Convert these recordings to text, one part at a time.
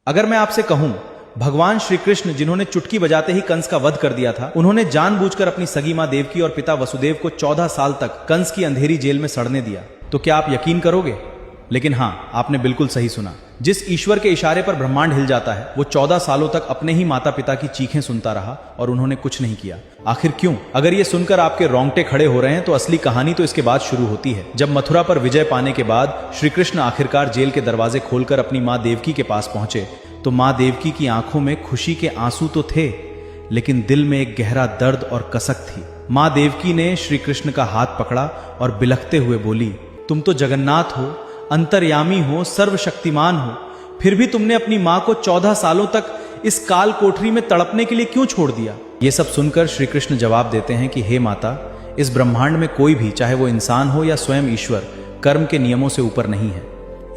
अगर मैं आपसे कहूं, भगवान श्री कृष्ण जिन्होंने चुटकी बजाते ही कंस का वध कर दिया था, उन्होंने जानबूझकर अपनी सगी मां देवकी और पिता वसुदेव को 14 साल तक कंस की अंधेरी जेल में सड़ने दिया, तो क्या आप यकीन करोगे? लेकिन हां, आपने बिल्कुल सही सुना। जिस ईश्वर के इशारे पर ब्रह्मांड हिल जाता है, वो 14 सालों तक अपने ही माता पिता की चीखें सुनता रहा और उन्होंने कुछ नहीं किया। आखिर क्यों? अगर ये सुनकर आपके रोंगटे खड़े हो रहे हैं, तो असली कहानी तो इसके बाद शुरू होती है। जब मथुरा पर विजय पाने के बाद श्री कृष्ण आखिरकार जेल के दरवाजे खोलकर अपनी मां देवकी के पास पहुंचे, तो मां देवकी की आंखों में खुशी के आंसू तो थे, लेकिन दिल में एक गहरा दर्द और कसक थी। मां देवकी ने श्री कृष्ण का हाथ पकड़ा और बिलखते हुए बोली, तुम तो जगन्नाथ हो, अंतर्यामी हो, सर्वशक्तिमान हो, फिर भी तुमने अपनी मां को 14 सालों तक इस काल कोठरी में तड़पने के लिए क्यों छोड़ दिया? ये सब सुनकर श्री कृष्ण जवाब देते हैं कि हे माता, इस ब्रह्मांड में कोई भी, चाहे वो इंसान हो या स्वयं ईश्वर, कर्म के नियमों से ऊपर नहीं है।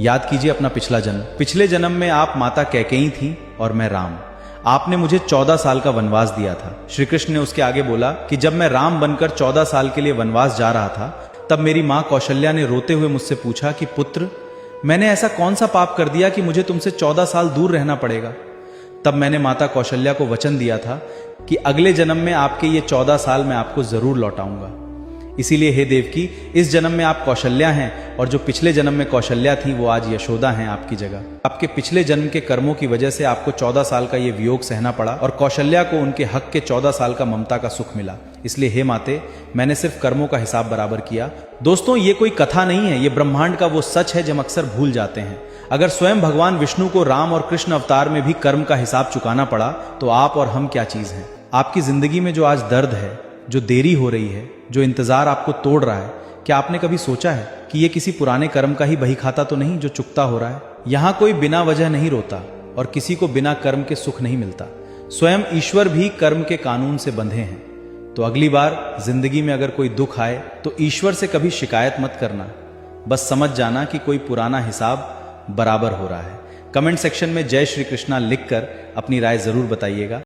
याद कीजिए अपना पिछला जन्म। पिछले जन्म में आप माता कैकेयी थी और मैं राम। आपने मुझे 14 साल का वनवास दिया था। श्री कृष्ण ने उसके आगे बोला कि जब मैं राम बनकर 14 साल के लिए वनवास जा रहा था, तब मेरी मां कौशल्या ने रोते हुए मुझसे पूछा कि पुत्र, मैंने ऐसा कौन सा पाप कर दिया कि मुझे तुमसे 14 साल दूर रहना पड़ेगा? तब मैंने माता कौशल्या को वचन दिया था कि अगले जन्म में आपके ये 14 साल मैं आपको जरूर लौटाऊंगा। इसीलिए हे देवकी, इस जन्म में आप कौशल्या हैं, और जो पिछले जन्म में कौशल्या थी, वो आज यशोदा हैं आपकी जगह। आपके पिछले जन्म के कर्मों की वजह से आपको 14 साल का ये वियोग सहना पड़ा, और कौशल्या को उनके हक के 14 साल का ममता का सुख मिला। इसलिए हे माते, मैंने सिर्फ कर्मों का हिसाब बराबर किया। दोस्तों, ये कोई कथा नहीं है, ये ब्रह्मांड का वो सच है जो हम अक्सर भूल जाते हैं। अगर स्वयं भगवान विष्णु को राम और कृष्ण अवतार में भी कर्म का हिसाब चुकाना पड़ा, तो आप और हम क्या चीज हैं? आपकी जिंदगी में जो आज दर्द है, जो देरी हो रही है, जो इंतजार आपको तोड़ रहा है, क्या आपने कभी सोचा है कि ये किसी पुराने कर्म का ही बही खाता तो नहीं जो चुकता हो रहा है? यहां कोई बिना वजह नहीं रोता और किसी को बिना कर्म के सुख नहीं मिलता। स्वयं ईश्वर भी कर्म के कानून से बंधे हैं। तो अगली बार जिंदगी में अगर कोई दुख आए, तो ईश्वर से कभी शिकायत मत करना, बस समझ जाना कि कोई पुराना हिसाब बराबर हो रहा है। कमेंट सेक्शन में जय श्री कृष्णा लिखकर अपनी राय जरूर बताइएगा।